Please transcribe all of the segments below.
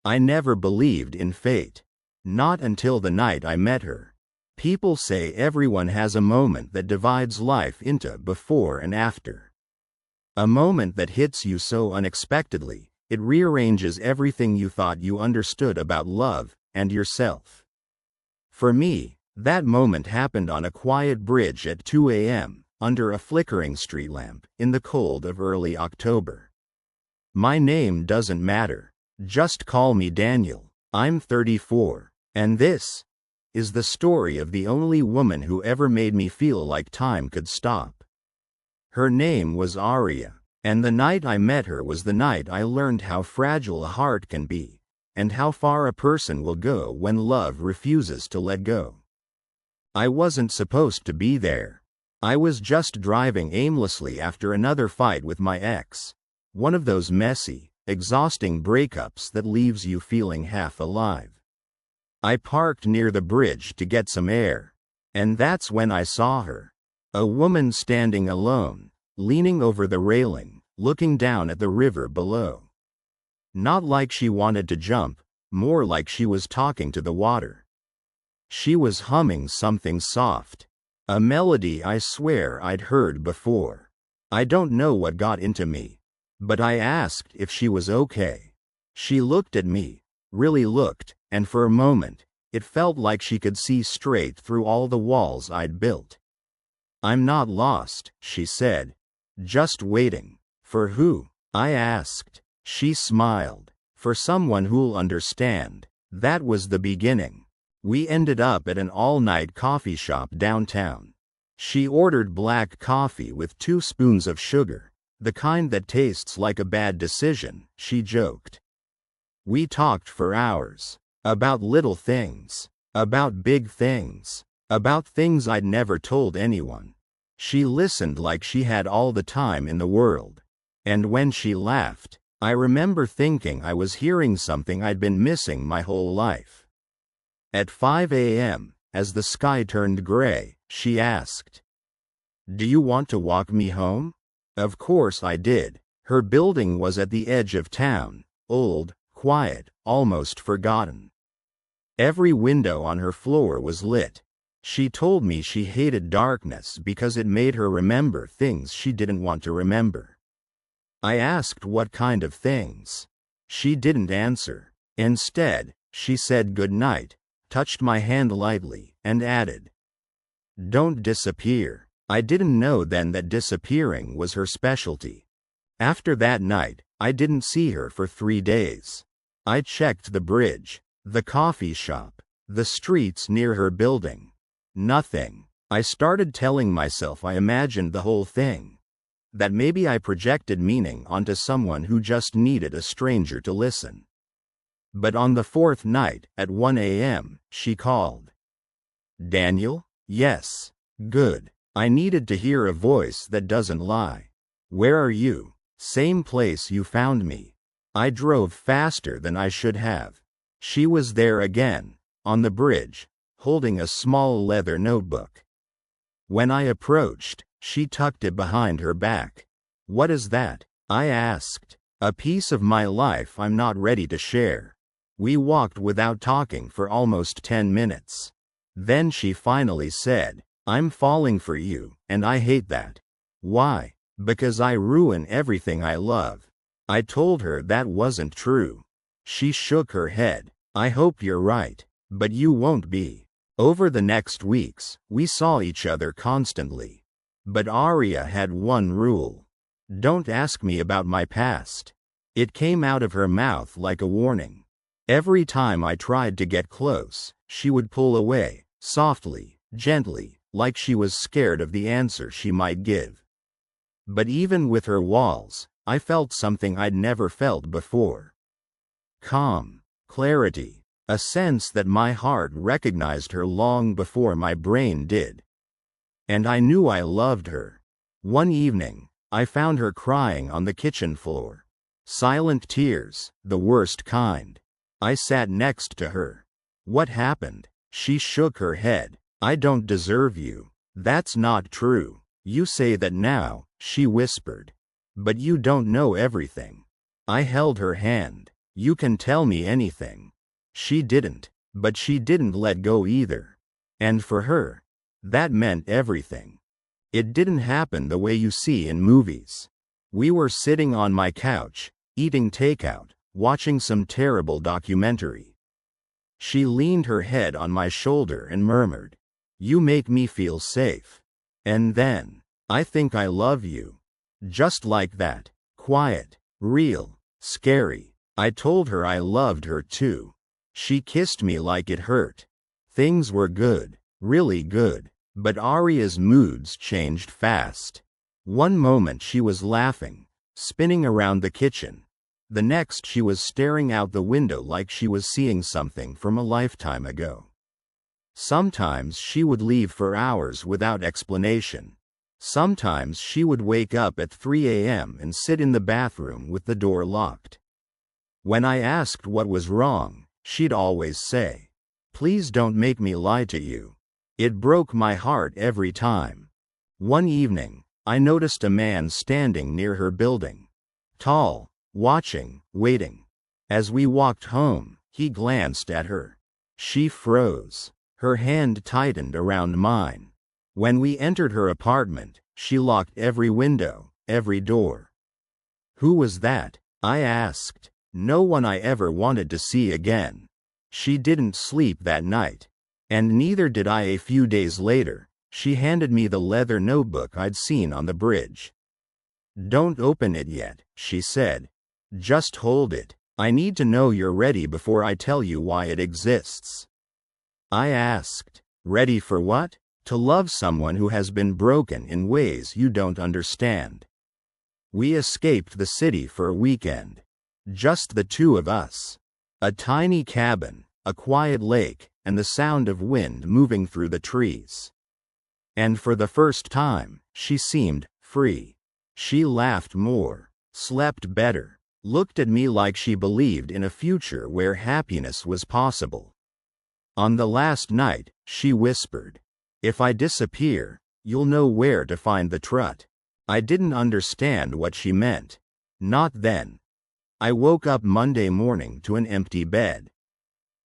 I never believed in fate. Not until the night I met her. People say everyone has a moment that divides life into before and after. A moment that hits you so unexpectedly, it rearranges everything you thought you understood about love and yourself. For me, that moment happened on a quiet bridge at 2 a.m., under a flickering street lamp, in the cold of early October. My name doesn't matter. Just call me Daniel. I'm 34, and this is the story of the only woman who ever made me feel like time could stop. Her name was Aria, and the night I met her was the night I learned how fragile a heart can be, and how far a person will go when love refuses to let go. I wasn't supposed to be there. I was just driving aimlessly after another fight with my ex. One of those messy, exhausting breakups that leaves you feeling half alive. I parked near the bridge to get some air, and that's when I saw her. A woman standing alone, leaning over the railing, looking down at the river below. Not like she wanted to jump, more like she was talking to the water. She was humming something soft, a melody I swear I'd heard before. I don't know what got into me, but I asked if she was okay. She looked at me, really looked, and for a moment, it felt like she could see straight through all the walls I'd built. "I'm not lost," she said. "Just waiting." "For who?" I asked. She smiled. "For someone who'll understand." That was the beginning. We ended up at an all-night coffee shop downtown. She ordered black coffee with 2 spoons of sugar, the kind that tastes like a bad decision, she joked. We talked for hours. About little things. About big things. About things I'd never told anyone. She listened like she had all the time in the world. And when she laughed, I remember thinking I was hearing something I'd been missing my whole life. At 5 a.m., as the sky turned gray, she asked, "Do you want to walk me home?" Of course I did. Her building was at the edge of town, old, quiet, almost forgotten. Every window on her floor was lit. She told me she hated darkness because it made her remember things she didn't want to remember. I asked what kind of things. She didn't answer. Instead, she said good night, touched my hand lightly, and added, "Don't disappear." I didn't know then that disappearing was her specialty. After that night, I didn't see her for 3 days. I checked the bridge, the coffee shop, the streets near her building. Nothing. I started telling myself I imagined the whole thing. That maybe I projected meaning onto someone who just needed a stranger to listen. But on the 4th night, at 1 a.m., she called. "Daniel?" "Yes." "Good. I needed to hear a voice that doesn't lie." "Where are you?" "Same place you found me." I drove faster than I should have. She was there again, on the bridge, holding a small leather notebook. When I approached, she tucked it behind her back. "What is that?" I asked. "A piece of my life I'm not ready to share." We walked without talking for almost 10 minutes. Then she finally said, "I'm falling for you, and I hate that." "Why?" "Because I ruin everything I love." I told her that wasn't true. She shook her head. "I hope you're right, but you won't be." Over the next weeks, we saw each other constantly. But Aria had one rule. "Don't ask me about my past." It came out of her mouth like a warning. Every time I tried to get close, she would pull away, softly, gently, like she was scared of the answer she might give. But even with her walls, I felt something I'd never felt before. Calm, clarity, a sense that my heart recognized her long before my brain did. And I knew I loved her. One evening, I found her crying on the kitchen floor. Silent tears, the worst kind. I sat next to her. "What happened?" She shook her head. "I don't deserve you." "That's not true. You say that now," she whispered. "But you don't know everything." I held her hand. You can tell me anything. She didn't, but she didn't let go either. And for her, that meant everything. It didn't happen the way you see in movies. We were sitting on my couch, eating takeout, watching some terrible documentary. She leaned her head on my shoulder and murmured, "You make me feel safe." And then, "I think I love you." Just like that, quiet, real, scary. I told her I loved her too. She kissed me like it hurt. Things were good, really good, but Aria's moods changed fast. One moment she was laughing, spinning around the kitchen. The next she was staring out the window like she was seeing something from a lifetime ago. Sometimes she would leave for hours without explanation. Sometimes she would wake up at 3 a.m. and sit in the bathroom with the door locked. When I asked what was wrong, she'd always say, "Please don't make me lie to you." It broke my heart every time. One evening, I noticed a man standing near her building. Tall, watching, waiting. As we walked home, he glanced at her. She froze. Her hand tightened around mine. When we entered her apartment, she locked every window, every door. Who was that? I asked. No one I ever wanted to see again. She didn't sleep that night. And neither did I. A few days later, she handed me the leather notebook I'd seen on the bridge. "Don't open it yet," she said. "Just hold it. I need to know you're ready before I tell you why it exists." I asked, "Ready for what?" "To love someone who has been broken in ways you don't understand." We escaped the city for a weekend. Just the two of us. A tiny cabin, a quiet lake, and the sound of wind moving through the trees. And for the first time, she seemed free. She laughed more, slept better, looked at me like she believed in a future where happiness was possible. On the last night, she whispered, "If I disappear, you'll know where to find the trut." I didn't understand what she meant. Not then. I woke up Monday morning to an empty bed.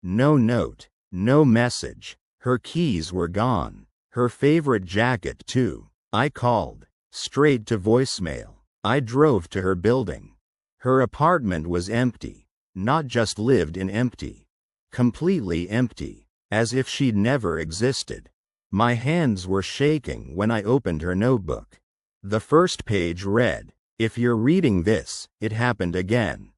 No note, no message. Her keys were gone. Her favorite jacket too. I called. Straight to voicemail. I drove to her building. Her apartment was empty. Not just lived in empty. Completely empty. As if she'd never existed. My hands were shaking when I opened her notebook. The first page read, "If you're reading this, it happened again."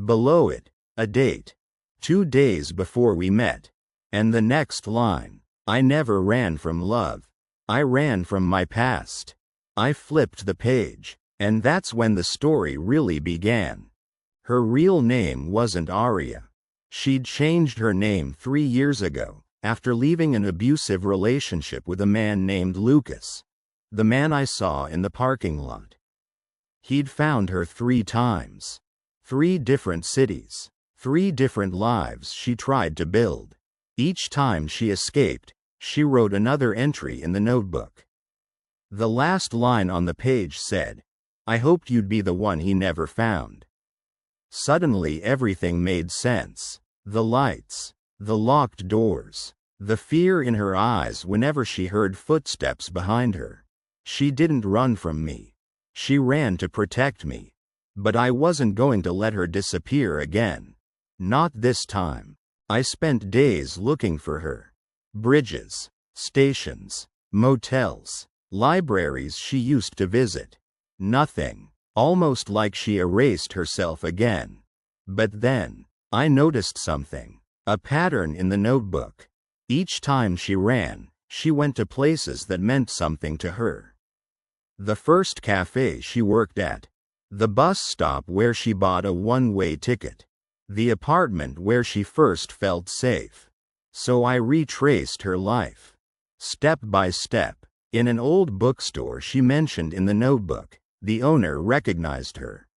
Below it, a date. 2 days before we met. And the next line, "I never ran from love. I ran from my past." I flipped the page, and that's when the story really began. Her real name wasn't Aria. She'd changed her name 3 years ago, after leaving an abusive relationship with a man named Lucas. The man I saw in the parking lot. He'd found her 3 times. 3 different cities. 3 different lives she tried to build. Each time she escaped, she wrote another entry in the notebook. The last line on the page said, "I hoped you'd be the one he never found." Suddenly everything made sense. The lights. The locked doors. The fear in her eyes whenever she heard footsteps behind her. She didn't run from me. She ran to protect me. But I wasn't going to let her disappear again. Not this time. I spent days looking for her. Bridges, stations, motels, libraries she used to visit. Nothing. Almost like she erased herself again. But then, I noticed something. A pattern in the notebook. Each time she ran, she went to places that meant something to her. The first cafe she worked at. The bus stop where she bought a one-way ticket. The apartment where she first felt safe. So I retraced her life. Step by step. In an old bookstore she mentioned in the notebook, the owner recognized her.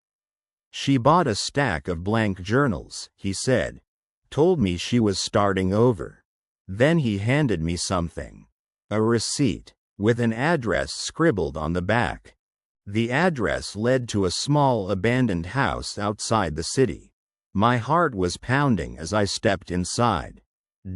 She bought a stack of blank journals, he said. Told me she was starting over. Then he handed me something. A receipt, with an address scribbled on the back. The address led to a small abandoned house outside the city. My heart was pounding as I stepped inside.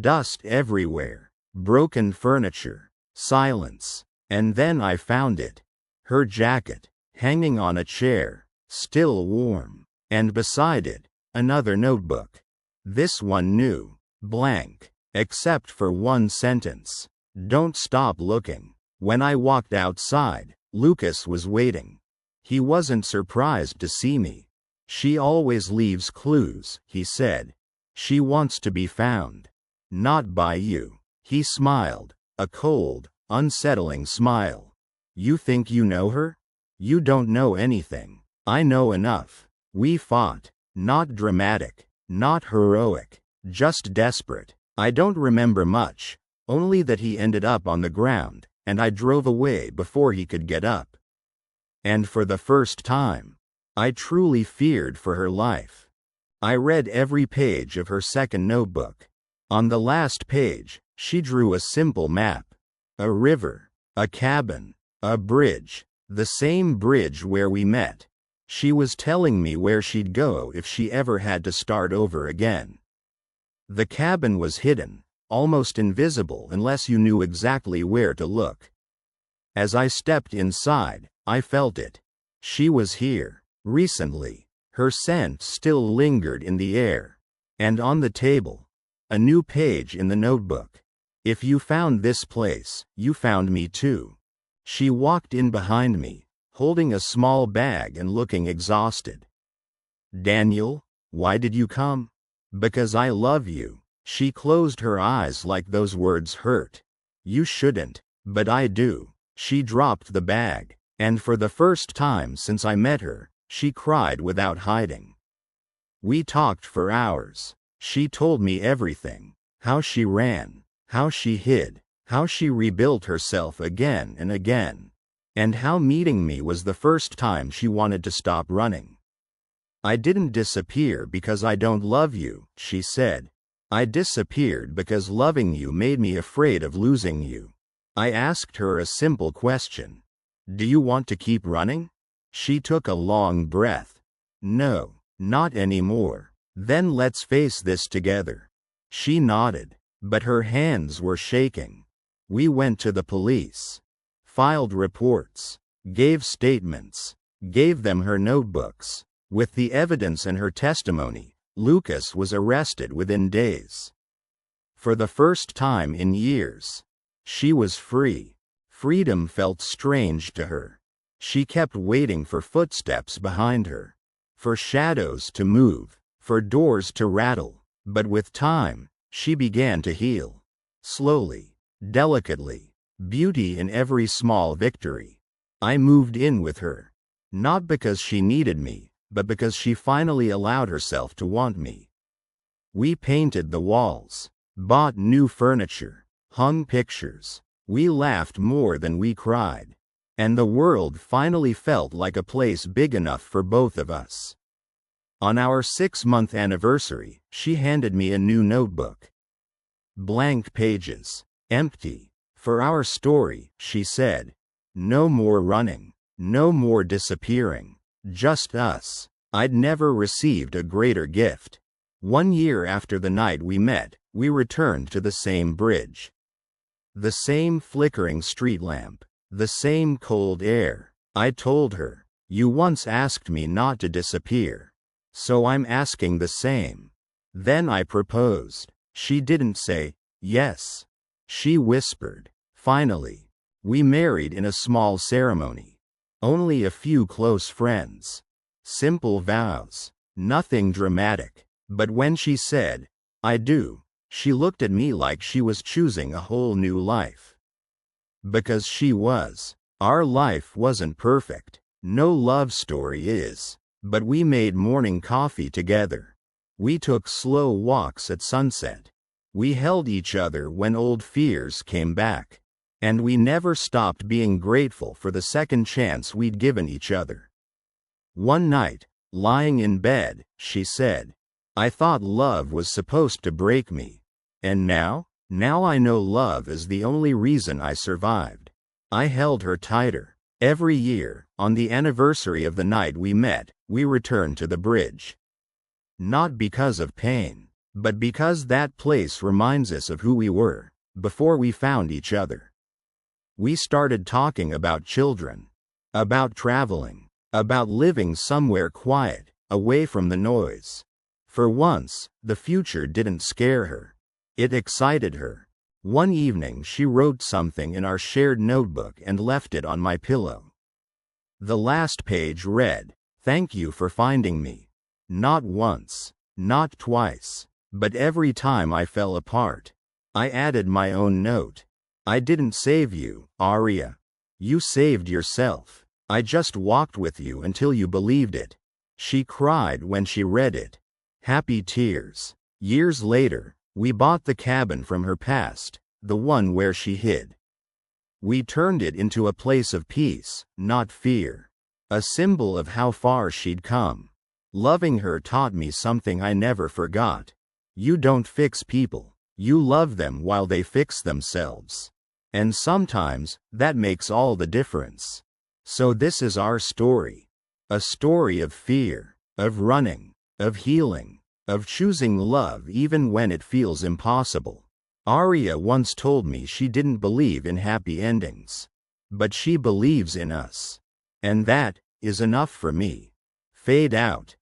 Dust everywhere, broken furniture, silence. And then I found it. Her jacket, hanging on a chair, still warm. And beside it, another notebook. This one new, blank, except for one sentence. Don't stop looking. When I walked outside, Lucas was waiting. He wasn't surprised to see me. She always leaves clues, he said. She wants to be found. Not by you. He smiled, a cold, unsettling smile. You think you know her? You don't know anything. I know enough. We fought. Not dramatic, not heroic, just desperate. I don't remember much, only that he ended up on the ground, and I drove away before he could get up. And for the first time, I truly feared for her life. I read every page of her second notebook. On the last page, she drew a simple map. A river, a cabin, a bridge, the same bridge where we met. She was telling me where she'd go if she ever had to start over again. The cabin was hidden, almost invisible unless you knew exactly where to look. As I stepped inside, I felt it. She was here, recently. Her scent still lingered in the air. And on the table, a new page in the notebook. If you found this place, you found me too. She walked in behind me, holding a small bag and looking exhausted. Daniel, why did you come? Because I love you. She closed her eyes like those words hurt. You shouldn't, but I do. She dropped the bag, and for the first time since I met her, she cried without hiding. We talked for hours. She told me everything. How she ran, how she hid, how she rebuilt herself again and again. And how meeting me was the first time she wanted to stop running. I didn't disappear because I don't love you, she said. I disappeared because loving you made me afraid of losing you. I asked her a simple question. Do you want to keep running? She took a long breath. No, not anymore. Then let's face this together. She nodded, but her hands were shaking. We went to the police. Filed reports, gave statements, gave them her notebooks. With the evidence and her testimony, Lucas was arrested within days. For the first time in years, she was free. Freedom felt strange to her. She kept waiting for footsteps behind her, for shadows to move, for doors to rattle. But with time, she began to heal. Slowly, delicately. Beauty in every small victory. I moved in with her. Not because she needed me, but because she finally allowed herself to want me. We painted the walls, bought new furniture, hung pictures. We laughed more than we cried. And the world finally felt like a place big enough for both of us. On our 6-month anniversary, she handed me a new notebook. Blank pages, empty. For our story, she said. No more running, no more disappearing, just us. I'd never received a greater gift. 1 year after the night we met, we returned to the same bridge. The same flickering street lamp, the same cold air. I told her, you once asked me not to disappear. So I'm asking the same. Then I proposed. She didn't say, yes. She whispered. Finally, we married in a small ceremony. Only a few close friends. Simple vows. Nothing dramatic. But when she said, I do, she looked at me like she was choosing a whole new life. Because she was. Our life wasn't perfect. No love story is. But we made morning coffee together. We took slow walks at sunset. We held each other when old fears came back. And we never stopped being grateful for the second chance we'd given each other. One night, lying in bed, she said, I thought love was supposed to break me. And now I know love is the only reason I survived. I held her tighter. Every year, on the anniversary of the night we met, we returned to the bridge. Not because of pain, but because that place reminds us of who we were before we found each other. We started talking about children, about traveling, about living somewhere quiet, away from the noise. For once, the future didn't scare her. It excited her. One evening she wrote something in our shared notebook and left it on my pillow. The last page read, "Thank you for finding me." Not once, not twice, but every time I fell apart. I added my own note. "I didn't save you, Aria. You saved yourself. I just walked with you until you believed it." She cried when she read it. Happy tears. Years later, we bought the cabin from her past, the one where she hid. We turned it into a place of peace, not fear. A symbol of how far she'd come. Loving her taught me something I never forgot. You don't fix people. You love them while they fix themselves. And sometimes, that makes all the difference. So this is our story. A story of fear, of running, of healing, of choosing love even when it feels impossible. Aria once told me she didn't believe in happy endings. But she believes in us. And that is enough for me. Fade out.